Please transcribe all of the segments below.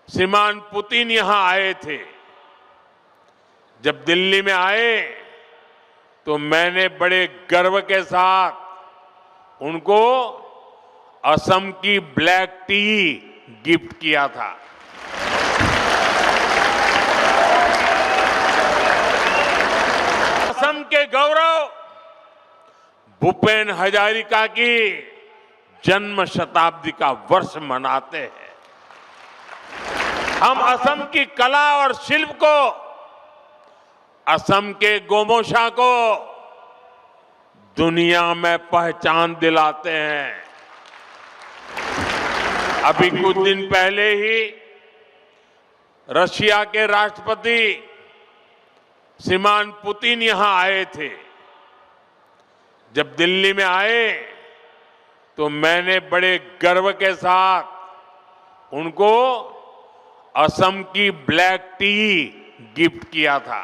श्रीमान पुतिन यहां आए थे। जब दिल्ली में आए तो मैंने बड़े गर्व के साथ उनको असम की ब्लैक टी गिफ्ट किया था। असम के गौरव भूपेन हजारिका की जन्म शताब्दी का वर्ष मनाते हैं। हम असम की कला और शिल्प को, असम के गोमोशा को दुनिया में पहचान दिलाते हैं। अभी कुछ दिन पहले ही रशिया के राष्ट्रपति श्रीमान पुतिन यहां आए थे। जब दिल्ली में आए तो मैंने बड़े गर्व के साथ उनको असम की ब्लैक टी गिफ्ट किया था।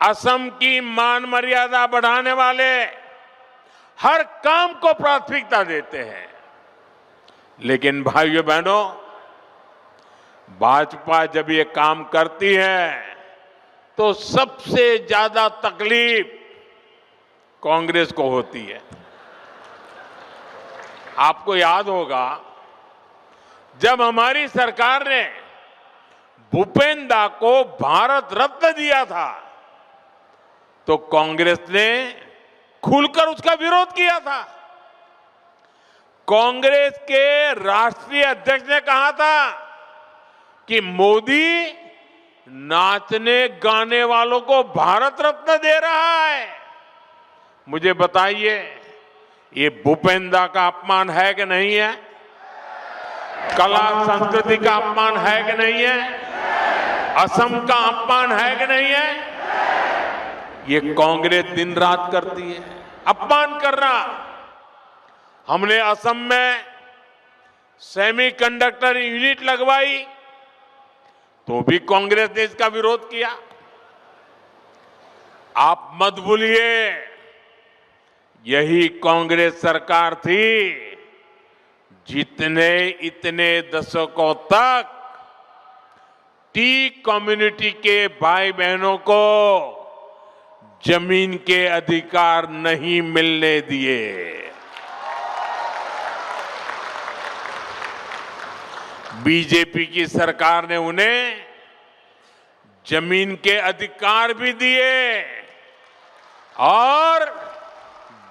असम की मान मर्यादा बढ़ाने वाले हर काम को प्राथमिकता देते हैं। लेकिन भाइयों बहनों, भाजपा जब ये काम करती है तो सबसे ज्यादा तकलीफ कांग्रेस को होती है। आपको याद होगा जब हमारी सरकार ने भूपेन दा को भारत रत्न दिया था तो कांग्रेस ने खुलकर उसका विरोध किया था। कांग्रेस के राष्ट्रीय अध्यक्ष ने कहा था कि मोदी नाचने गाने वालों को भारत रत्न दे रहा है। मुझे बताइए, ये भूपेन दा का अपमान है कि नहीं है? कला संस्कृति का अपमान है कि नहीं है? असम का अपमान है कि नहीं है? ये कांग्रेस दिन रात करती है अपमान करना। हमने असम में सेमीकंडक्टर यूनिट लगवाई तो भी कांग्रेस ने इसका विरोध किया। आप मत भूलिए, यही कांग्रेस सरकार थी जितने इतने दशकों तक टी कम्युनिटी के भाई बहनों को जमीन के अधिकार नहीं मिलने दिए। बीजेपी की सरकार ने उन्हें जमीन के अधिकार भी दिए और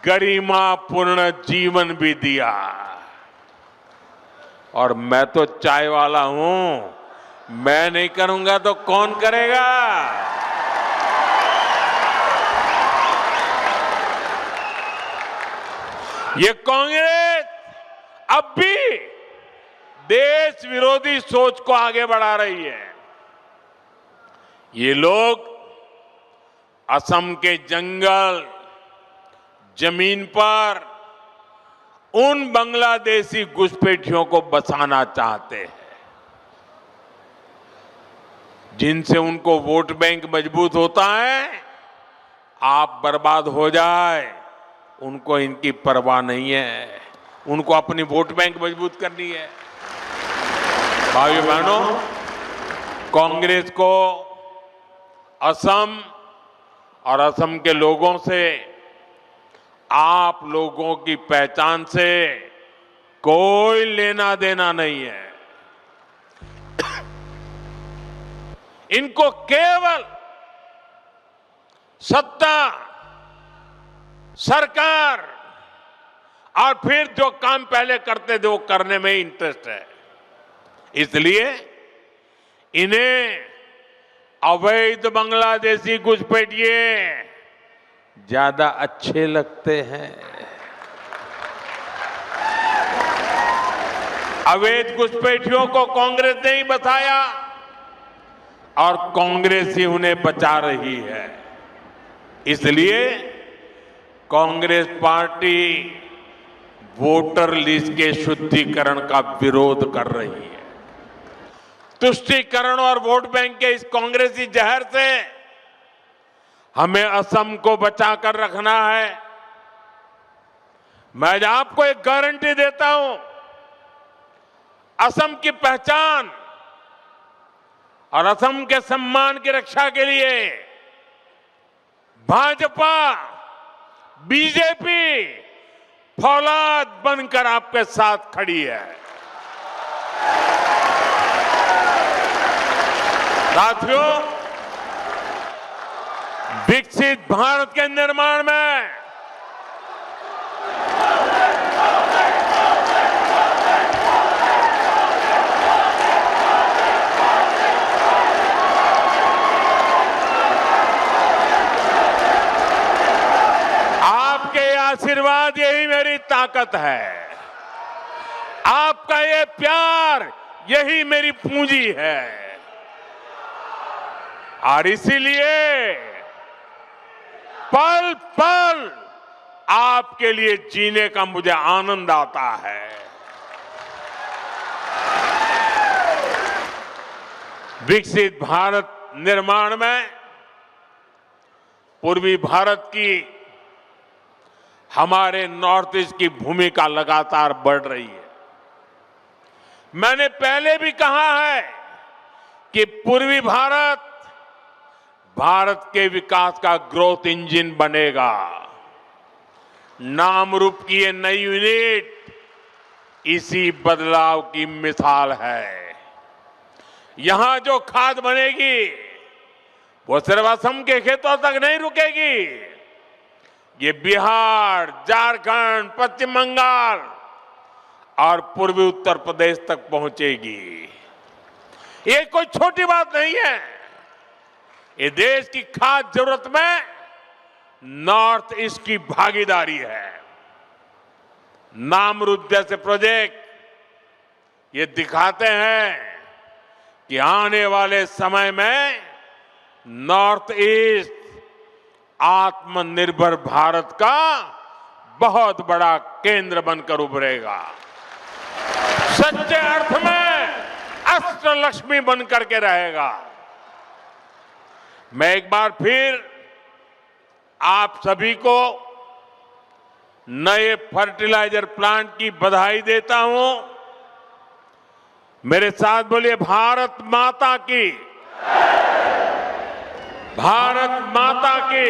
गरिमापूर्ण जीवन भी दिया। और मैं तो चाय वाला हूं, मैं नहीं करूंगा तो कौन करेगा? ये कांग्रेस अब भी देश विरोधी सोच को आगे बढ़ा रही है। ये लोग असम के जंगल, जमीन पर उन बांग्लादेशी घुसपैठियों को बसाना चाहते हैं जिनसे उनको वोट बैंक मजबूत होता है। आप बर्बाद हो जाए उनको इनकी परवाह नहीं है, उनको अपनी वोट बैंक मजबूत करनी है। भाइयों बहनों, कांग्रेस को असम और असम के लोगों से, आप लोगों की पहचान से कोई लेना देना नहीं है। इनको केवल सत्ता, सरकार और फिर जो काम पहले करते थे वो करने में इंटरेस्ट है। इसलिए इन्हें अवैध बांग्लादेशी घुसपैठिए ज्यादा अच्छे लगते हैं। अवैध घुसपैठियों को कांग्रेस ने ही बचाया और कांग्रेस ही उन्हें बचा रही है। इसलिए कांग्रेस पार्टी वोटर लिस्ट के शुद्धिकरण का विरोध कर रही है। तुष्टीकरण और वोट बैंक के इस कांग्रेसी जहर से हमें असम को बचाकर रखना है। मैं आज आपको एक गारंटी देता हूं, असम की पहचान और असम के सम्मान की रक्षा के लिए भाजपा, बीजेपी फौलाद बनकर आपके साथ खड़ी है। साथियों, विकसित भारत के निर्माण में आपके आशीर्वाद यही मेरी ताकत है। आपका ये प्यार यही मेरी पूंजी है और इसीलिए पल पल आपके लिए जीने का मुझे आनंद आता है। विकसित भारत निर्माण में पूर्वी भारत की हमारे नॉर्थ ईस्ट की भूमिका लगातार बढ़ रही है। मैंने पहले भी कहा है कि पूर्वी भारत भारत के विकास का ग्रोथ इंजन बनेगा। नाम रूप की ये नई यूनिट इसी बदलाव की मिसाल है। यहां जो खाद बनेगी वो सिर्फ असम के खेतों तक नहीं रुकेगी, ये बिहार, झारखंड, पश्चिम बंगाल और पूर्वी उत्तर प्रदेश तक पहुंचेगी। ये कोई छोटी बात नहीं है। ये देश की खास जरूरत में नॉर्थ ईस्ट की भागीदारी है। नामरूप जैसे प्रोजेक्ट ये दिखाते हैं कि आने वाले समय में नॉर्थ ईस्ट आत्मनिर्भर भारत का बहुत बड़ा केंद्र बनकर उभरेगा। सच्चे अर्थ में अष्टलक्ष्मी बनकर के रहेगा। मैं एक बार फिर आप सभी को नए फर्टिलाइजर प्लांट की बधाई देता हूं। मेरे साथ बोलिए, भारत माता की, भारत माता की।